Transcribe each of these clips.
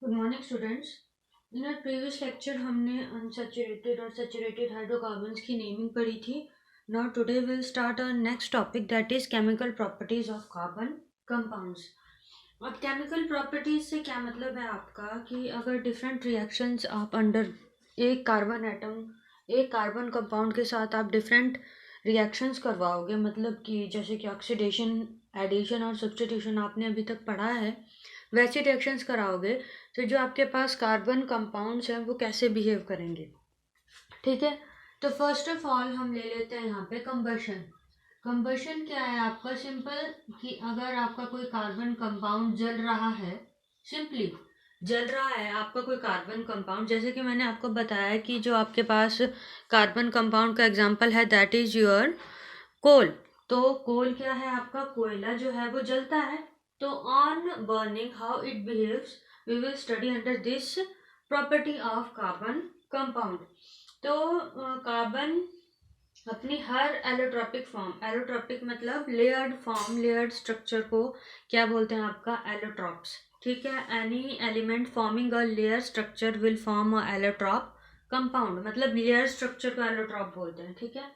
Good morning students. In our previous lecture हमने unsaturated और saturated hydrocarbons की naming पढ़ी थी। Now today will start our next topic that is chemical properties of carbon compounds. अब chemical properties से क्या मतलब है आपका कि अगर डिफरेंट रिएक्शंस आप अंडर एक कार्बन एटम एक कार्बन कंपाउंड के साथ आप डिफरेंट रिएक्शंस करवाओगे, मतलब कि जैसे कि ऑक्सीडेशन, एडिशन और सब्स्टिट्यूशन आपने अभी तक पढ़ा है, वैसे रिएक्शंस कराओगे तो जो आपके पास कार्बन कंपाउंड्स हैं वो कैसे बिहेव करेंगे। ठीक है, तो फर्स्ट ऑफ ऑल हम ले लेते हैं यहाँ पे कंबशन। कंबशन क्या है आपका? सिंपल कि अगर आपका कोई कार्बन कंपाउंड जल रहा है, सिंपली जल रहा है आपका कोई कार्बन कंपाउंड, जैसे कि मैंने आपको बताया कि जो आपके पास कार्बन कंपाउंड का एग्जांपल है दैट इज योर कोल। तो कोल क्या है आपका? कोयला जो है वो जलता है। तो on burning how it behaves we will study under this property of carbon compound. तो कार्बन अपनी हर एलोट्रॉपिक फॉर्म, एलोट्रॉपिक मतलब लेयर्ड फॉर्म, लेयर्ड स्ट्रक्चर को क्या बोलते हैं आपका? एलोट्रॉप्स। ठीक है, any element forming a layer structure will form a allotrope compound, मतलब लेयर स्ट्रक्चर को एलोट्रॉप बोलते हैं। ठीक है,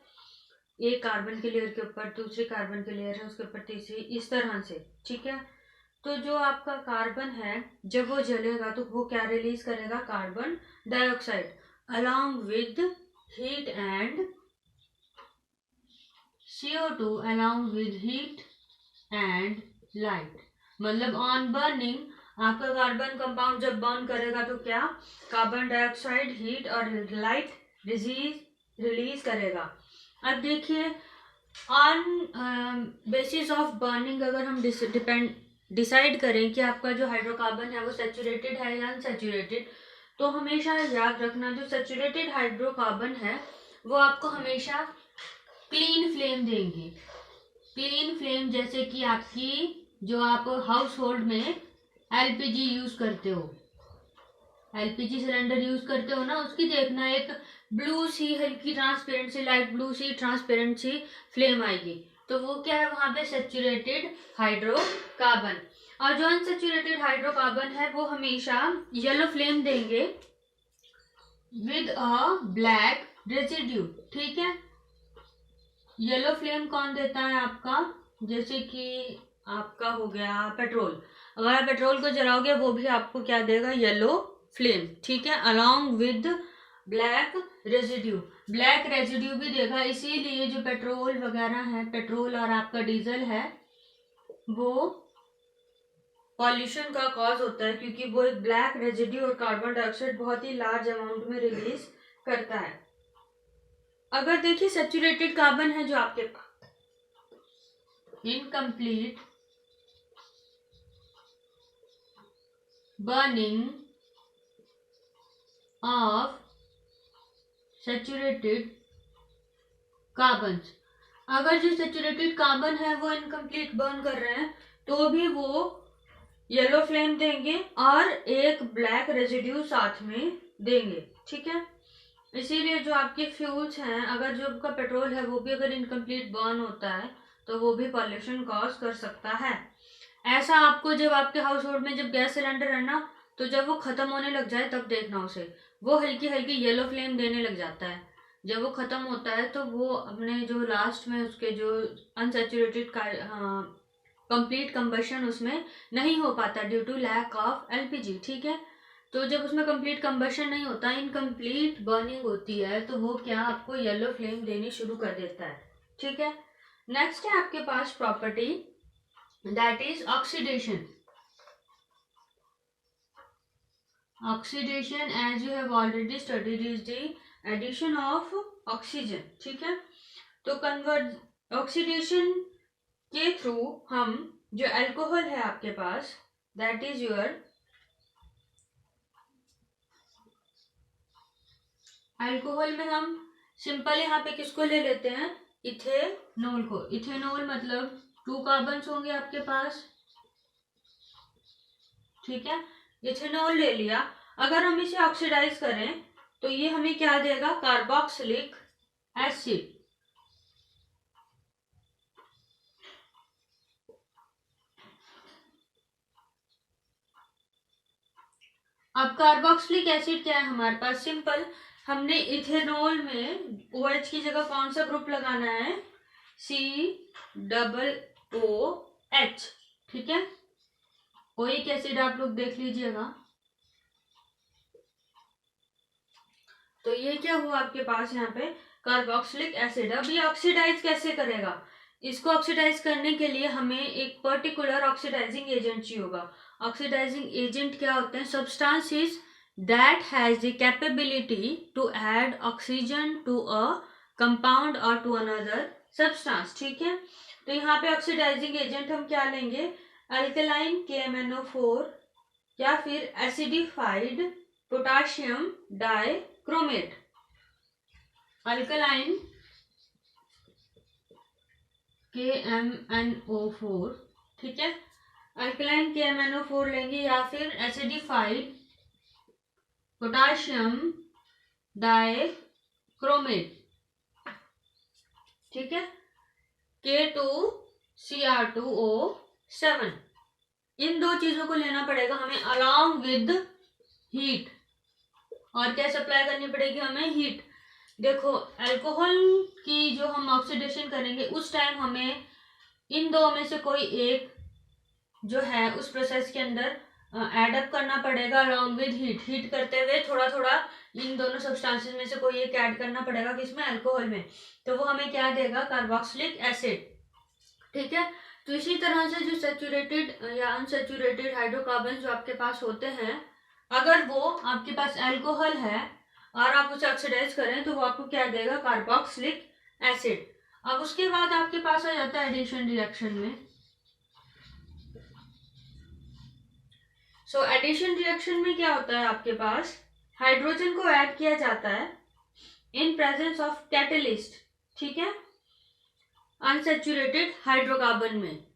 एक कार्बन के लेयर के ऊपर दूसरी कार्बन के लेयर है, उसके ऊपर तीसरी, इस तरह से। ठीक है, तो जो आपका कार्बन है जब वो जलेगा तो वो क्या रिलीज करेगा? Carbon dioxide along with heat and CO2 along with heat and light। मतलब ऑन बर्निंग आपका कार्बन कंपाउंड जब बर्न करेगा तो क्या? कार्बन डाइऑक्साइड, हीट और लाइट रिलीज करेगा। अब देखिए, ऑन बेसिस ऑफ बर्निंग अगर हम डिसाइड करें कि आपका जो हाइड्रोकार्बन है वो सैचुरेटेड है या अनसैचुरेटेड, तो हमेशा याद रखना जो सैचुरेटेड हाइड्रोकार्बन है वो आपको हमेशा क्लीन फ्लेम देंगे। क्लीन फ्लेम जैसे कि आपकी जो आप हाउस होल्ड में एलपीजी यूज करते हो, एलपीजी सिलेंडर यूज करते हो ना, उसकी देखना एक ब्लू सी हल्की ट्रांसपेरेंट सी, लाइट ब्लू सी ट्रांसपेरेंट सी फ्लेम आएगी, तो वो क्या है? वहां पे सेचुरेटेड हाइड्रोकार्बन। और जो अनसेचुरेटेड हाइड्रोकार्बन है वो हमेशा येलो फ्लेम देंगे विद अ ब्लैक रेसिड्यू। ठीक है, येलो फ्लेम कौन देता है आपका? जैसे कि आपका हो गया पेट्रोल, अगर आप पेट्रोल को जलाओगे वो भी आपको क्या देगा? Yellow flame. ठीक है, along with black residue, black residue भी देगा। इसीलिए जो पेट्रोल वगैरह है, पेट्रोल और आपका डीजल है, वो पॉल्यूशन का कॉज होता है क्योंकि वो एक ब्लैक रेजिड्यू और कार्बन डाइऑक्साइड बहुत ही लार्ज अमाउंट में रिलीज करता है। अगर देखिए सेचुरेटेड कार्बन है जो आपके पास, incomplete burning of saturated carbons, अगर जो सेचुरेटेड कार्बन है वो इनकम्प्लीट बर्न कर रहे हैं तो भी वो येलो फ्लेम देंगे और एक ब्लैक रेजिड्यू साथ में देंगे। ठीक है, इसीलिए जो आपके फ्यूल्स हैं, अगर जो आपका पेट्रोल है वो भी अगर इनकम्प्लीट बर्न होता है तो वो भी पॉल्यूशन कॉज कर सकता है। ऐसा आपको जब आपके हाउस होल्ड में जब गैस सिलेंडर है ना, तो जब वो खत्म होने लग जाए तब देखना उसे, वो हल्की हल्की येलो फ्लेम देने लग जाता है। जब वो खत्म होता है तो वो अपने जो लास्ट में उसके जो अनसेचुरेटेड कंप्लीट कंबशन उसमें नहीं हो पाता due to lack of LPG. ठीक है, तो जब उसमें कंप्लीट कंबशन नहीं होता, इनकम्प्लीट बर्निंग होती है, तो वो क्या आपको येलो फ्लेम देनी शुरू कर देता है। ठीक है, नेक्स्ट है आपके पास property that is oxidation। Oxidation, as you have already studied, is the addition of oxygen। ठीक है, तो कन्वर्ट ऑक्सीडेशन के थ्रू हम जो अल्कोहल है आपके पास दैट इज योर अल्कोहल में हम सिंपल यहाँ पे किसको ले लेते हैं? इथेनॉल को। इथेनॉल मतलब टू कार्बन होंगे आपके पास। ठीक है, इथेनॉल ले लिया। अगर हम इसे ऑक्सीडाइज करें तो ये हमें क्या देगा? Carboxylic acid. अब कार्बोक्सिलिक एसिड क्या है हमारे पास, सिंपल, हमने इथेनॉल में OH की जगह कौन सा ग्रुप लगाना है, COOH, ठीक है। ओइक एसिड आप लोग देख लीजिएगा। तो ये क्या हुआ आपके पास यहाँ पे कार्बोक्सिलिक एसिड। अब ये ऑक्सीडाइज कैसे करेगा, इसको ऑक्सीडाइज करने के लिए हमें एक पर्टिकुलर ऑक्सीडाइजिंग एजेंट चाहिए होगा। ऑक्सीडाइजिंग एजेंट क्या होते हैं, substances that has the capability to add oxygen to a compound और टू अनदर सब्सटेंस, ठीक है। तो यहाँ पे ऑक्सीडाइजिंग एजेंट हम क्या लेंगे, अल्कलाइन KMnO4 या फिर acidified potassium dichromate. Alkaline KMnO4, ठीक है, अल्कलाइन KMnO4 लेंगे या फिर एसिडिफाइड पोटाशियम डाइक्रोमेट, ठीक है, K2Cr2O7। इन दो चीजों को लेना पड़ेगा हमें अलॉन्ग विद हीट। और क्या सप्लाई करनी पड़ेगी हमें, हीट। देखो अल्कोहल की जो हम ऑक्सीडेशन करेंगे उस टाइम हमें इन दो में से कोई एक जो है उस प्रोसेस के अंदर एड अप करना पड़ेगा अलॉन्ग विद हीट। हीट करते हुए थोड़ा थोड़ा इन दोनों सब्सटेंसेस में से कोई एक ऐड करना पड़ेगा, किसमें, अल्कोहल में। तो वो हमें क्या देगा, कार्बोक्सिलिक एसिड, ठीक है। तो इसी तरह से जो सैचुरेटेड या अनसैचुरेटेड हाइड्रोकार्बन जो आपके पास होते हैं, अगर वो आपके पास अल्कोहल है और आप उसे ऑक्सीडाइज करें तो वो आपको क्या देगा, कार्बोक्सिलिक एसिड। अब उसके बाद आपके पास आ जाता है एडिशन रिएक्शन में। सो एडिशन रिएक्शन में क्या होता है, आपके पास हाइड्रोजन को ऐड किया जाता है इन प्रेजेंस ऑफ कैटलिस्ट, ठीक है, अनसैचुरेटेड हाइड्रोकार्बन में।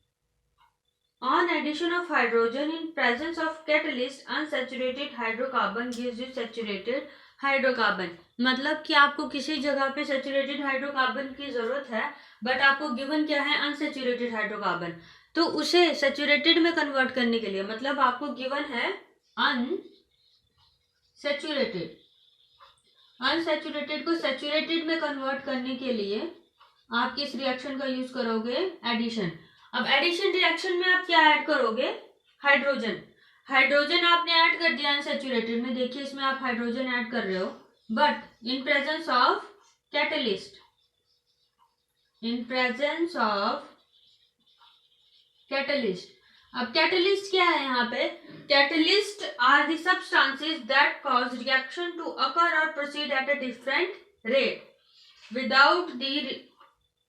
On addition of hydrogen in presence of catalyst, unsaturated hydrocarbon gives you saturated hydrocarbon। मतलब कि आपको किसी जगह पे सैचुरेटेड हाइड्रोकार्बन की जरूरत है बट आपको गिवन क्या है, अनसैचुरेटेड हाइड्रोकार्बन। तो उसे सैचुरेटेड में कन्वर्ट करने के लिए, मतलब आपको गिवन है अनसैचुरेटेड, अनसैचुरेटेड को सैचुरेटेड में कन्वर्ट करने के लिए आप किस रिएक्शन का यूज करोगे, एडिशन। अब एडिशन रिएक्शन में आप क्या ऐड करोगे, हाइड्रोजन। हाइड्रोजन आपने ऐड कर दिया अनसैचुरेटेड में, देखिए इसमें आप हाइड्रोजन ऐड कर रहे हो but in presence of catalyst, in presence of catalyst. अब कैटलिस्ट क्या है यहाँ पे, catalyst are the substances that cause reaction to occur और proceed at a different rate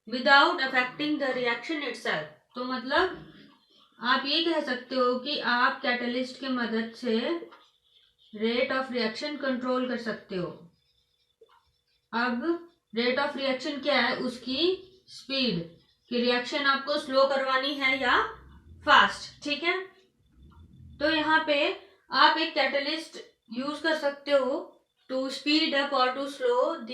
without affecting the reaction itself. तो मतलब आप ये कह सकते हो कि आप कैटलिस्ट की मदद से रेट ऑफ रिएक्शन कंट्रोल कर सकते हो। अब रेट ऑफ रिएक्शन क्या है, उसकी स्पीड, कि रिएक्शन आपको स्लो करवानी है या फास्ट, ठीक है। तो यहाँ पे आप एक कैटलिस्ट यूज कर सकते हो टू स्पीड अप और टू स्लो द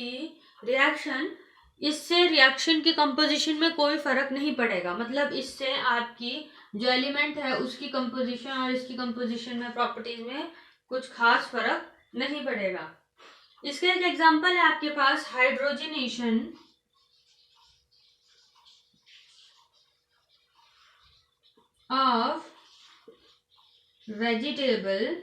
रिएक्शन। इससे रिएक्शन की कंपोजिशन में कोई फर्क नहीं पड़ेगा, मतलब इससे आपकी जो एलिमेंट है उसकी कंपोजिशन और इसकी कंपोजिशन में, प्रॉपर्टीज में कुछ खास फर्क नहीं पड़ेगा। इसका एक एग्जांपल है आपके पास hydrogenation of vegetable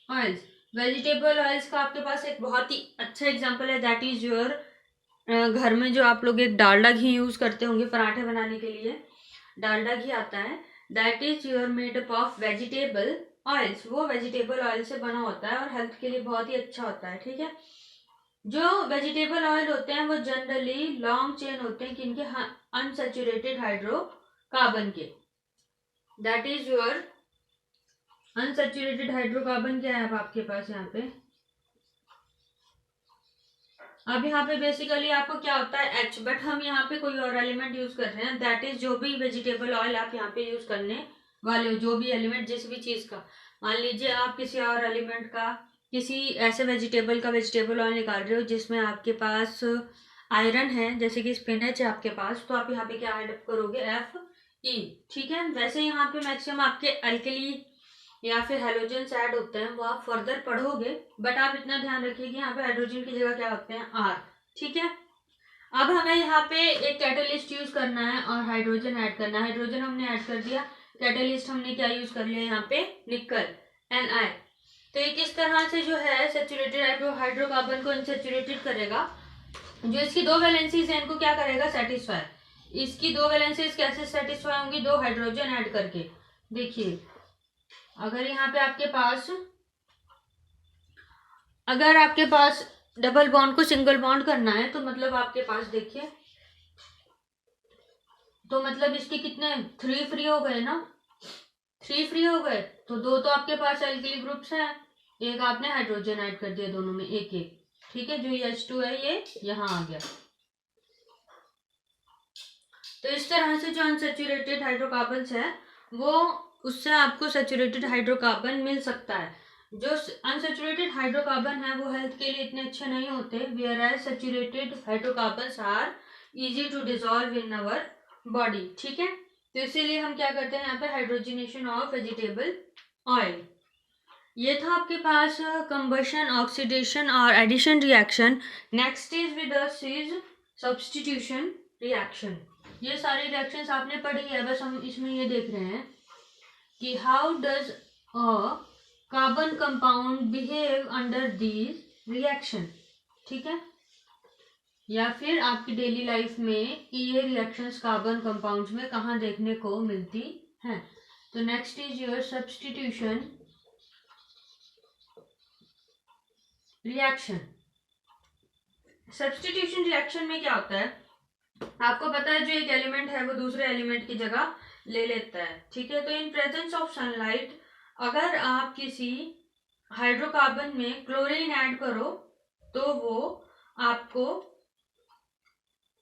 oils. Vegetable oils का आपके पास एक बहुत ही अच्छा एग्जांपल है, दैट इज योर, घर में जो आप लोग एक डालडा घी यूज करते होंगे पराठे बनाने के लिए, डालडा घी आता है, that is your made up of vegetable oils. वो वेजिटेबल ऑयल से बना होता है और हेल्थ के लिए बहुत ही अच्छा होता है, ठीक है। जो वेजिटेबल ऑयल होते हैं वो जनरली लॉन्ग चेन होते हैं, किनके, अनसैचुरेटेड हाइड्रोकार्बन के। That is your unsaturated hydrocarbon क्या है अब आपके पास यहाँ पे, अब यहाँ पे बेसिकली आपको क्या होता है, H, बट हम यहाँ पे कोई और एलिमेंट यूज कर रहे हैं, दैट इज जो भी वेजिटेबल ऑयल आप यहाँ पे यूज करने वाले हो, जो भी एलिमेंट जिस भी चीज का, मान लीजिए आप किसी और एलिमेंट का, किसी ऐसे वेजिटेबल का वेजिटेबल ऑयल निकाल रहे हो जिसमें आपके पास आयरन है, जैसे कि स्पिनच है आपके पास, तो आप यहाँ पे क्या ऐड करोगे, Fe, ठीक है। वैसे यहाँ पे मैक्सिमम आपके अल्कली या फिर हेलोजन्स ऐड होते हैं वो आप फर्दर पढ़ोगे, बट आप इतना ध्यान रखिए कि यहाँ पे हाइड्रोजन की जगह क्या होते हैं, आर। ठीक है, अब हमें यहाँ पे एक कैटलिस्ट यूज करना है और हाइड्रोजन ऐड करना है। हाइड्रोजन हमने ऐड कर दिया, कैटलिस्ट हमने क्या यूज कर लिया यहाँ पे, निकल, Na। तो ये किस तरह से जो है सैचुरेटेड हाइड्रोकार्बन को अनसैचुरेटेड करेगा, जो इसकी दो वैलेंसीज है इनको क्या करेगा, सेटिस्फाई। इसकी दो वैलेंसीज कैसे सेटिस्फाई होंगी, दो हाइड्रोजन ऐड करके। देखिए अगर यहाँ पे अगर आपके पास डबल बॉन्ड को सिंगल बॉन्ड करना है तो मतलब आपके पास देखिए, तो मतलब इसके कितने 3 फ्री हो गए ना, 3 फ्री हो गए, तो दो तो आपके पास एल्किली ग्रुप्स हैं, एक आपने हाइड्रोजन ऐड कर दिया दोनों में एक एक। ठीक है, जो ये H2 है ये यहाँ आ गया। तो इस तरह से जो अनसैचुरेटेड हाइड्रोकार्बन्स है वो उससे आपको सैचुरेटेड हाइड्रोकार्बन मिल सकता है। जो अनसैचुरेटेड हाइड्रोकार्बन है वो हेल्थ के लिए इतने अच्छे नहीं होते, where as saturated hydrocarbons are easy to dissolve in our body. ठीक है, तो इसीलिए हम क्या करते हैं यहाँ पे, हाइड्रोजनेशन ऑफ वेजिटेबल ऑयल। ये था आपके पास कंबशन, ऑक्सीडेशन और addition reaction. Next is with us is substitution reaction. ये सारी रिएक्शंस आपने पढ़ी है, बस हम इसमें ये देख रहे हैं कि how does a carbon compound behave under these reaction. ठीक है, या फिर आपकी डेली लाइफ में कि ये रिएक्शंस कार्बन कंपाउंड्स में कहाँ देखने को मिलती हैं। तो next is your substitution reaction. Substitution reaction में क्या होता है, आपको पता है जो एक एलिमेंट है वो दूसरे एलिमेंट की जगह ले लेता है। ठीक है, तो इन प्रेजेंस ऑफ सनलाइट अगर आप किसी हाइड्रोकार्बन में क्लोरीन ऐड करो तो वो आपको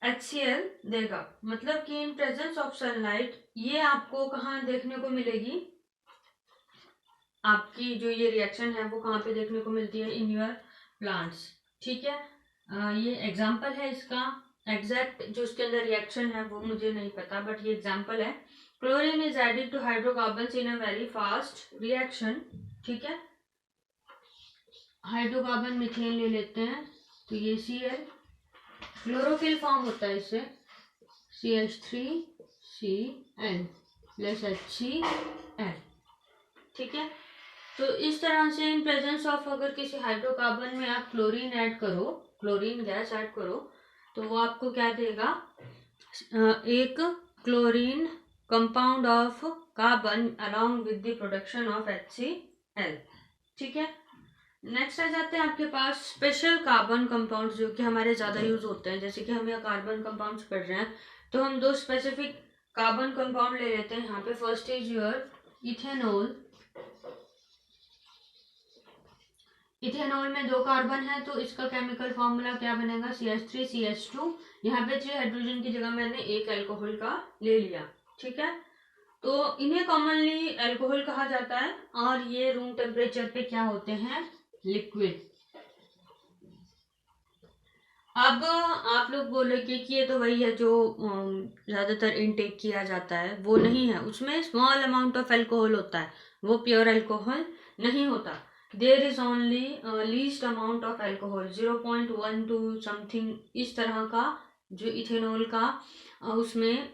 HCl देगा। मतलब कि इन प्रेजेंस ऑफ सनलाइट ये आपको कहाँ देखने को मिलेगी, आपकी जो ये रिएक्शन है वो कहाँ पे देखने को मिलती है, इन योर प्लांट्स। ठीक है, ये एग्जाम्पल है इसका, एग्जैक्ट जो उसके अंदर रिएक्शन है वो मुझे नहीं पता, बट ये एग्जाम्पल है। Chlorine is added to hydrocarbons in a very fast reaction. ठीक है, हाइड्रोकार्बन मीथेन ले लेते हैं, तो ये Cl, क्लोरोफिल फॉर्म होता है इससे, CH3Cl प्लस HCl। ठीक है, तो इस तरह से इन प्रेजेंस ऑफ अगर किसी हाइड्रोकार्बन में आप क्लोरीन ऐड करो, क्लोरीन गैस ऐड करो, तो वो आपको क्या देगा, एक chlorine compound of carbon along with the production of HCl। ठीक है, नेक्स्ट आ जाते हैं आपके पास स्पेशल कार्बन कंपाउंड्स जो कि हमारे ज़्यादा यूज होते हैं। जैसे कि हम यहाँ कार्बन कंपाउंड्स पढ़ रहे हैं तो हम दो स्पेसिफिक कार्बन कंपाउंड ले लेते हैं यहाँ पे। First is your ethanol. Ethanol में 2 कार्बन है तो इसका केमिकल फॉर्मूला क्या बनेगा, CH3CH2। यहाँ पे 3 हाइड्रोजन की जगह मैंने एक अल्कोहल का ले लिया। ठीक है, तो इन्हें कॉमनली अल्कोहल कहा जाता है और ये रूम टेम्परेचर पे क्या होते हैं, लिक्विड। अब आप लोग बोलेंगे कि ये तो वही है जो ज्यादातर इनटेक किया जाता है, वो नहीं है, उसमें स्मॉल अमाउंट ऑफ अल्कोहल होता है, वो प्योर अल्कोहल नहीं होता। There is only least amount of alcohol 0.12 something, इस तरह का जो इथेनॉल का उसमें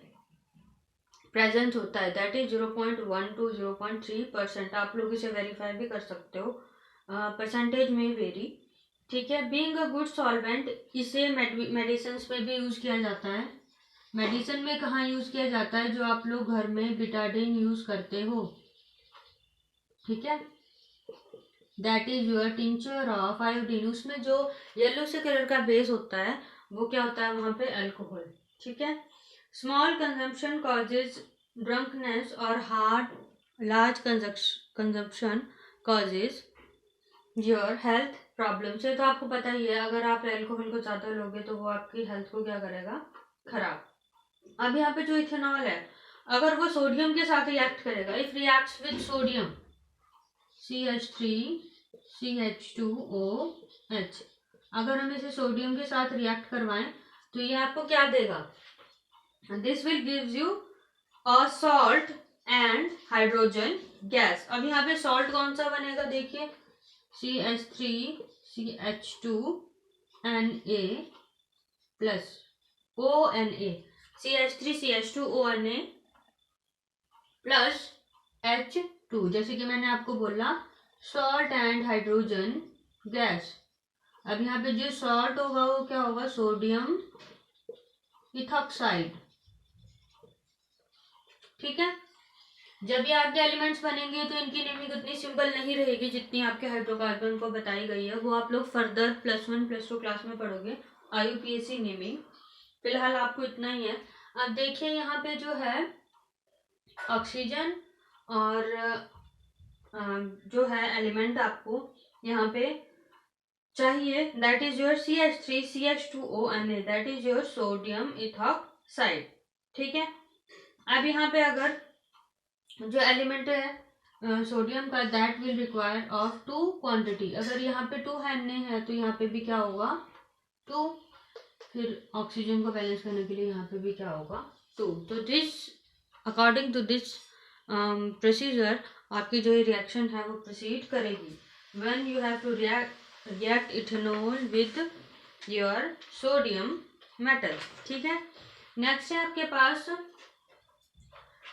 प्रेजेंट होता है, दैट इज 0.1 to 0.3%। आप लोग इसे वेरीफाई भी कर सकते हो, परसेंटेज में वेरी। ठीक है, बीइंग अ गुड सॉल्वेंट, इसे मेडिसिन में भी यूज किया जाता है। मेडिसिन में कहाँ यूज किया जाता है, जो आप लोग घर में बिटाडिन यूज करते हो। ठीक है, that is your tincture of iodine, उसमें जो येलो से कलर का बेस होता है वो क्या होता है वहां पे, अल्कोहल। ठीक है, स्मॉल कंजम्पशन कॉजेज ड्रंकनेस और large consumption causes your health problem से। तो आपको पता ही है अगर आप अल्कोहल को ज़्यादा लोगे तो वो आपकी हेल्थ को क्या करेगा, खराब। अब यहाँ पे जो इथेनॉल है अगर वो सोडियम के साथ रिएक्ट करेगा, if reacts with sodium CH3CH2OH, अगर हम इसे सोडियम के साथ रिएक्ट करवाएं तो ये आपको क्या देगा, this will gives you a salt and hydrogen gas. अब यहाँ पे सॉल्ट कौन सा बनेगा देखिए, CH3CH2Na plus ONa, CH3CH2ONa plus H2, जैसे कि मैंने आपको बोला सॉल्ट एंड हाइड्रोजन गैस। अब यहाँ पे जो सॉल्ट होगा वो क्या होगा, सोडियम इथॉक्साइड। ठीक है, जब ये आपके एलिमेंट्स बनेंगे तो इनकी नेमिंग उतनी सिंपल नहीं रहेगी जितनी आपके हाइड्रोकार्बन को बताई गई है, वो आप लोग फर्दर +1 +2 क्लास में पढ़ोगे, IUPAC नेमिंग। फिलहाल आपको इतना ही है। अब देखिए यहाँ पे जो है ऑक्सीजन और जो है एलिमेंट आपको यहाँ पे चाहिए, that is your CH3CH2ONa, that is your sodium ethoxide. ठीक है, अब यहाँ पे अगर जो एलिमेंट है सोडियम का, that will require of 2 quantity. अगर यहाँ पे 2 है तो यहाँ पे भी क्या होगा 2, फिर ऑक्सीजन को बैलेंस करने के लिए यहाँ पे भी क्या होगा 2। तो this according to this procedure आपकी जो रिएक्शन है वो प्रोसीड करेगी when you have to react ethanol with your sodium metal. ठीक है, नेक्स्ट है आपके पास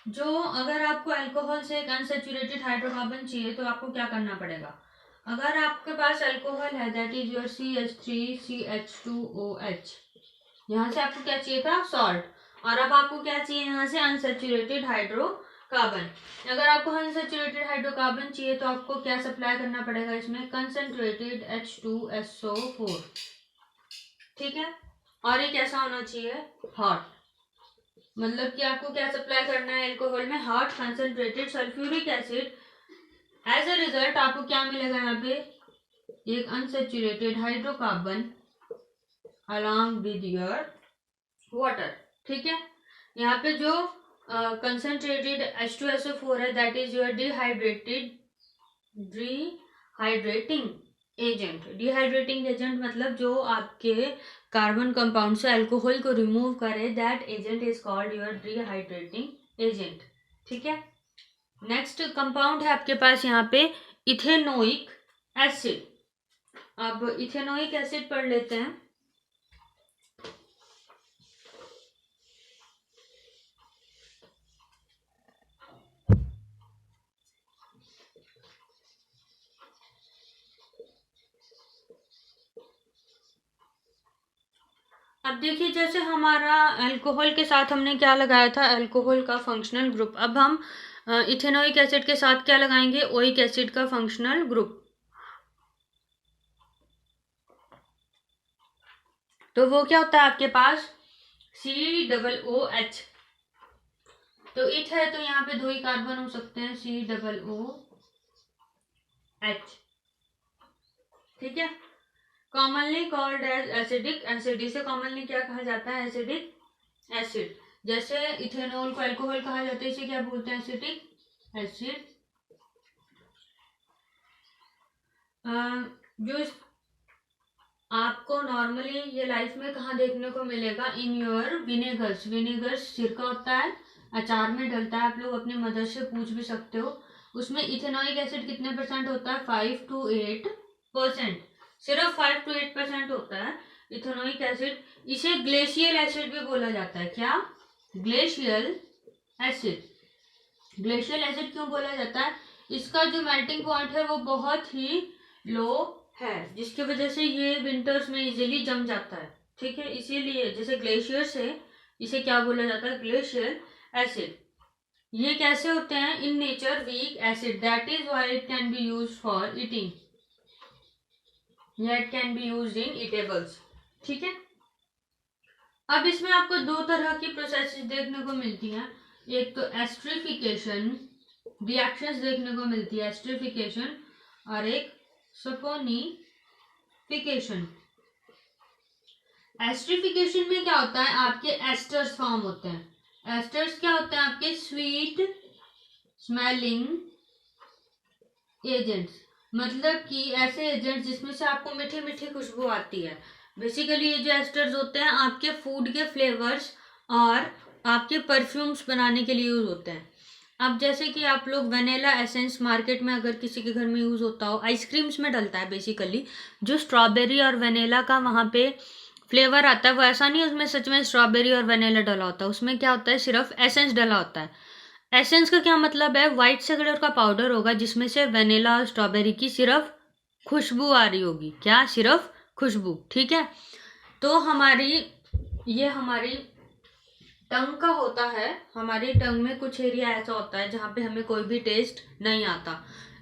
जो, अगर आपको अल्कोहल से एक अनसैचुरेटेड हाइड्रोकार्बन चाहिए तो आपको क्या करना पड़ेगा। अगर आपके पास अल्कोहल है दैट इज योर CH3CH2OH, यहाँ से आपको क्या चाहिए था सॉल्ट, और अब आपको क्या चाहिए यहाँ से अनसैचुरेटेड हाइड्रोकार्बन। अगर आपको अनसैचुरेटेड हाइड्रोकार्बन चाहिए तो आपको क्या सप्लाई करना पड़ेगा इसमें, कंसंट्रेटेड H2SO4। ठीक है, और ये कैसा होना चाहिए हॉट, मतलब कि आपको क्या सप्लाई करना है अल्कोहल में, hot concentrated sulphuric acid. As a result आपको क्या मिलेगा यहाँ पे, एक unsaturated hydrocarbon along with your water. ठीक है, यहाँ पे जो कंसंट्रेटेड H2SO4 है that is your dehydrating agent. Dehydrating agent मतलब जो आपके कार्बन कंपाउंड से अल्कोहल को रिमूव करे, that agent is called your dehydrating agent. ठीक है, नेक्स्ट कंपाउंड है आपके पास यहाँ पे इथेनोइक एसिड। अब इथेनोइक एसिड पढ़ लेते हैं। अब देखिए जैसे हमारा अल्कोहल के साथ हमने क्या लगाया था, अल्कोहल का फंक्शनल ग्रुप। अब हम इथेनोइक एसिड के साथ क्या लगाएंगे, ओइक एसिड का फंक्शनल ग्रुप। तो वो क्या होता है आपके पास COOH। तो इथ है तो यहाँ पे 2 ही कार्बन हो सकते हैं, COOH। ठीक है, commonly called as acidic acid. इसे कॉमनली क्या कहा जाता है, एसिडिक एसिड। जैसे इथेनॉल को अल्कोहल कहा जाता है, इसे क्या बोलते हैं, एसिटिक एसिड। जो आपको नॉर्मली ये लाइफ में कहाँ देखने को मिलेगा, इन योर विनेगर्स। विनेगर्स सिरका होता है, अचार में डलता है, आप लोग अपने मदर से पूछ भी सकते हो। उसमें इथेनॉइक एसिड कितने % होता है, 5 to 8%, सिर्फ 5 to 8% होता है इथेनॉइक एसिड। इसे ग्लेशियल एसिड भी बोला जाता है। क्या, ग्लेशियल एसिड। ग्लेशियल एसिड क्यों बोला जाता है, इसका जो मेल्टिंग पॉइंट है वो बहुत ही लो है, जिसकी वजह से ये विंटर्स में इजीली जम जाता है। ठीक है, इसीलिए जैसे ग्लेशियर से इसे क्या बोला जाता है, ग्लेशियल एसिड। ये कैसे होते हैं, in nature weak acid, that is why it can be used for eating, या it can be used in eatables. ठीक है, अब इसमें आपको 2 तरह की प्रोसेसेस देखने को मिलती हैं। एक तो एस्ट्रिफिकेशन रिएक्शंस देखने को मिलती है, एस्ट्रिफिकेशन, और एक सपोनिफिकेशन। एस्ट्रिफिकेशन में क्या होता है, आपके एस्टर्स फॉर्म होते हैं। एस्टर्स क्या होते हैं, आपके स्वीट स्मेलिंग एजेंट्स, मतलब कि ऐसे एजेंट्स जिसमें से आपको मीठी मीठी खुशबू आती है। बेसिकली ये जो एस्टर्स होते हैं आपके फूड के फ्लेवर्स और आपके परफ्यूम्स बनाने के लिए यूज होते हैं। अब जैसे कि आप लोग वेनिला एसेंस मार्केट में अगर किसी के घर में यूज़ होता हो, आइसक्रीम्स में डलता है बेसिकली, जो स्ट्रॉबेरी और वेनिला का वहाँ पे फ्लेवर आता है, वो ऐसा नहीं उसमें सच में स्ट्रॉबेरी और वेनिला डला होता है, उसमें क्या होता है, सिर्फ एसेंस डला होता है। एसेंस का क्या मतलब है, वाइट से कलर का पाउडर होगा जिसमें से वेनिला और स्ट्रॉबेरी की सिर्फ खुशबू आ रही होगी। क्या, सिर्फ खुशबू, ठीक है। तो ये हमारी टंग का होता है, हमारी टंग में कुछ एरिया ऐसा होता है जहाँ पे हमें कोई भी टेस्ट नहीं आता,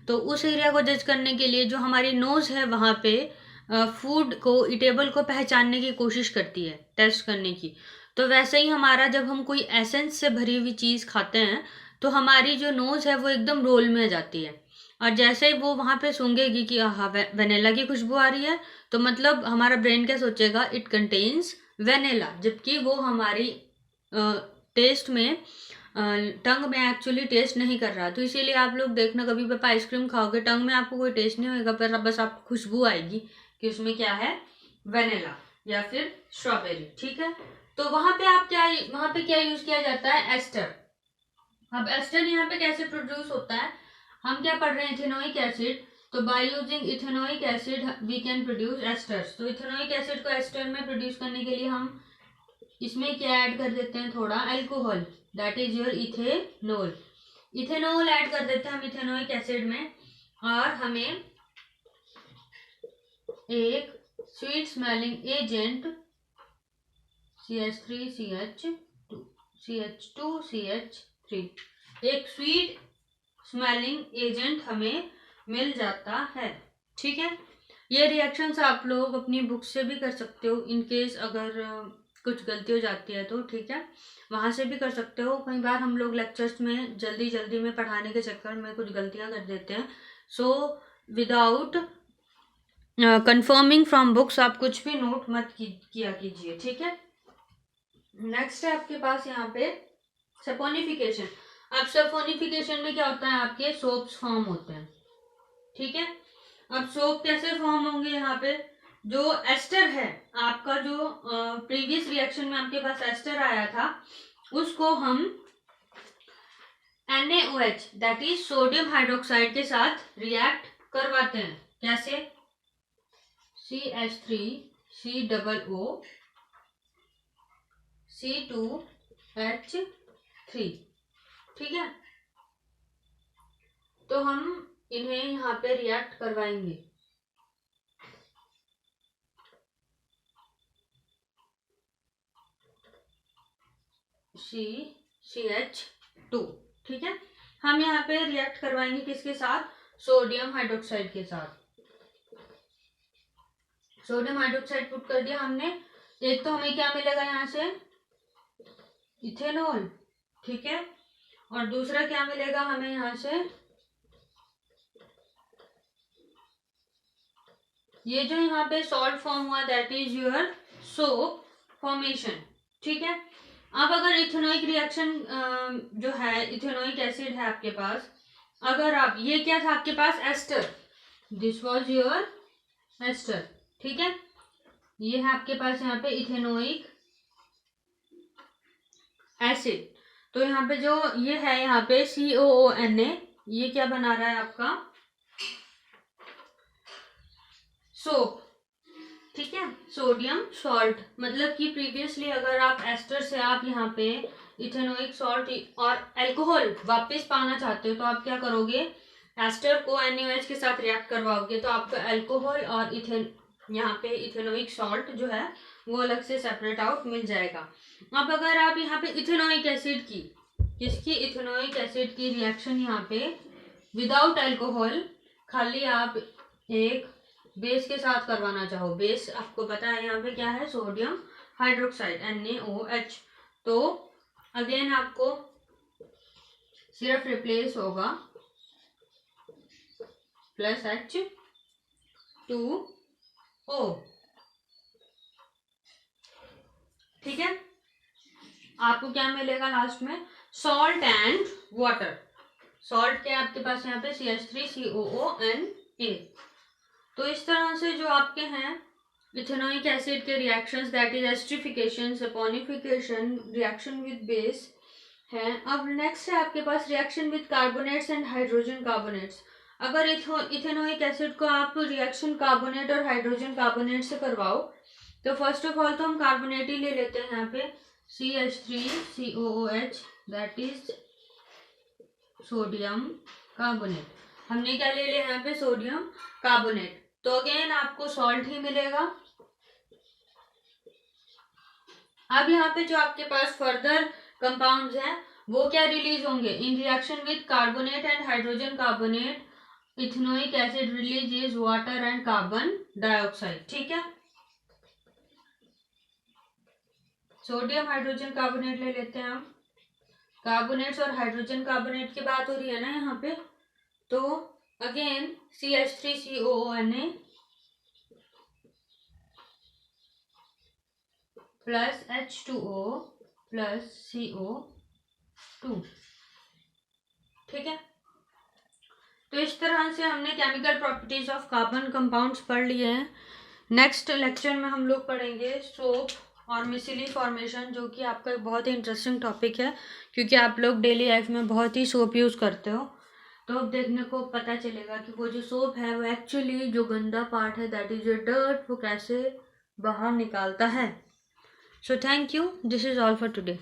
तो उस एरिया को जज करने के लिए जो हमारी नोज है वहाँ पे फूड को, इटेबल को पहचानने की कोशिश करती है, टेस्ट करने की। तो वैसे ही हमारा जब हम कोई एसेंस से भरी हुई चीज़ खाते हैं तो हमारी जो नोज है वो एकदम रोल में जाती है, और जैसे ही वो वहाँ पे सूंघेगी कि हाँ वेनिला की खुशबू आ रही है, तो मतलब हमारा ब्रेन क्या सोचेगा, इट कंटेन्स वेनिला, जबकि वो हमारी टेस्ट में टंग में एक्चुअली टेस्ट नहीं कर रहा। तो इसीलिए आप लोग देखना, कभी भी आप आइसक्रीम खाओगे टंग में आपको कोई टेस्ट नहीं होगा, पर बस आपको खुशबू आएगी कि उसमें क्या है, वेनिला या फिर स्ट्रॉबेरी, ठीक है। तो वहां पे क्या यूज किया जाता है, एस्टर। अब एस्टर यहाँ पे कैसे प्रोड्यूस होता है, हम क्या पढ़ रहे हैं, इथेनोइक एसिड। तो by using ethanoic acid we can produce esters. तो इथेनोइक एसिड को एस्टर में प्रोड्यूस करने के लिए हम इसमें क्या ऐड कर देते हैं, थोड़ा alcohol, that is your ethanol. Ethanol add कर देते हैं हम इथेनोइक एसिड में, और हमें एक sweet smelling agent CH3CH2 CH2CH3, एक स्वीट स्मेलिंग एजेंट हमें मिल जाता है, ठीक है। ये रिएक्शंस आप लोग अपनी बुक से भी कर सकते हो, इन केस अगर कुछ गलती हो जाती है तो, ठीक है, वहां से भी कर सकते हो। कई बार हम लोग लेक्चर्स में जल्दी जल्दी में पढ़ाने के चक्कर में कुछ गलतियां कर देते हैं, so without confirming from books आप कुछ भी नोट मत किया कीजिए, ठीक है। नेक्स्ट है आपके पास यहाँ पे सपोनिफिकेशन। अब सपोनिफिकेशन में क्या होता है, आपके सोप्स फॉर्म होते हैं, ठीक है। अब सोप कैसे फॉर्म होंगे, यहाँ पे जो एस्टर है आपका, जो प्रीवियस रिएक्शन में आपके पास एस्टर आया था, उसको हम NaOH that is sodium hydroxide के साथ रिएक्ट करवाते हैं। कैसे, CH3COO C2H3, ठीक है। तो हम इन्हें यहाँ पे रिएक्ट करवाएंगे। CH2, ठीक है। हम यहाँ पे रिएक्ट करवाएंगे किसके साथ, सोडियम हाइड्रोक्साइड के साथ। सोडियम हाइड्रोक्साइड पुट कर दिया हमने, एक तो हमें क्या मिलेगा यहाँ से, इथेनॉल, ठीक है, और दूसरा क्या मिलेगा हमें यहाँ से, ये जो यहाँ पे सॉल्ट फॉर्म हुआ that is your soap formation, ठीक है। अब अगर इथेनोइक रिएक्शन जो है, इथेनोइक एसिड है आपके पास, अगर आप, ये क्या था आपके पास, ester, this was your ester, ठीक है। ये है आपके पास यहाँ पे इथेनोइक एसिड। तो यहाँ पे जो ये है, यहाँ पे COONA, ये क्या बना रहा है आपका, सोप, ठीक है, सोडियम सॉल्ट। मतलब कि प्रीवियसली अगर आप एस्टर से आप यहाँ पे इथेनोइक सॉल्ट और अल्कोहल वापस पाना चाहते हो, तो आप क्या करोगे, एस्टर को NaOH के साथ रिएक्ट करवाओगे, तो आपको अल्कोहल और यहाँ पे इथेनोइक सॉल्ट जो है वो अलग से सेपरेट आउट मिल जाएगा। अब अगर आप यहाँ पे इथेनोइक एसिड की, किसकी, इथेनोइक एसिड की रिएक्शन यहाँ पे विदाउट अल्कोहल, खाली आप एक बेस के साथ करवाना चाहो, बेस आपको पता है यहाँ पे क्या है, सोडियम हाइड्रोक्साइड NaOH, तो अगेन आपको सिर्फ रिप्लेस होगा +H2O, ठीक है। आपको क्या मिलेगा लास्ट में, सॉल्ट एंड वाटर। सॉल्ट क्या आपके पास यहाँ पे, CH3COONA। तो इस तरह से जो आपके हैं इथेनोइक एसिड के रिएक्शंस, that is esterification, saponification, reaction with base, है। अब नेक्स्ट है आपके पास reaction with carbonates and hydrogen carbonates. अगर इथेनोइक एसिड को आप रिएक्शन कार्बोनेट और हाइड्रोजन कार्बोनेट से करवाओ तो फर्स्ट ऑफ ऑल तो हम कार्बोनेट ही ले लेते हैं यहाँ पे CH3COOH, that is sodium carbonate. हमने क्या ले लिया यहाँ पे, सोडियम कार्बोनेट। तो अगेन आपको सॉल्ट ही मिलेगा। अब यहाँ पे जो आपके पास फर्दर कंपाउंड्स हैं वो क्या रिलीज होंगे, in reaction with carbonate and hydrogen carbonate ethanoic acid release is water and carbon dioxide. ठीक है, सोडियम हाइड्रोजन कार्बोनेट ले लेते हैं हम। कार्बोनेट्स और हाइड्रोजन कार्बोनेट की बात हो रही है ना यहाँ पे, तो again CH3COONA plus H2O plus CO2। ठीक है, तो इस तरह से हमने chemical properties of carbon compounds पढ़ लिए हैं। नेक्स्ट लेक्चर में हम लोग पढ़ेंगे सोप और मिसिली फॉर्मेशन, जो कि आपका एक बहुत ही इंटरेस्टिंग टॉपिक है क्योंकि आप लोग डेली लाइफ में बहुत ही सोप यूज़ करते हो। तो अब देखने को पता चलेगा कि वो जो सोप है वो एक्चुअली जो गंदा पार्ट है दैट इज अ डर्ट, वो कैसे बाहर निकालता है। So thank you, this is all for today.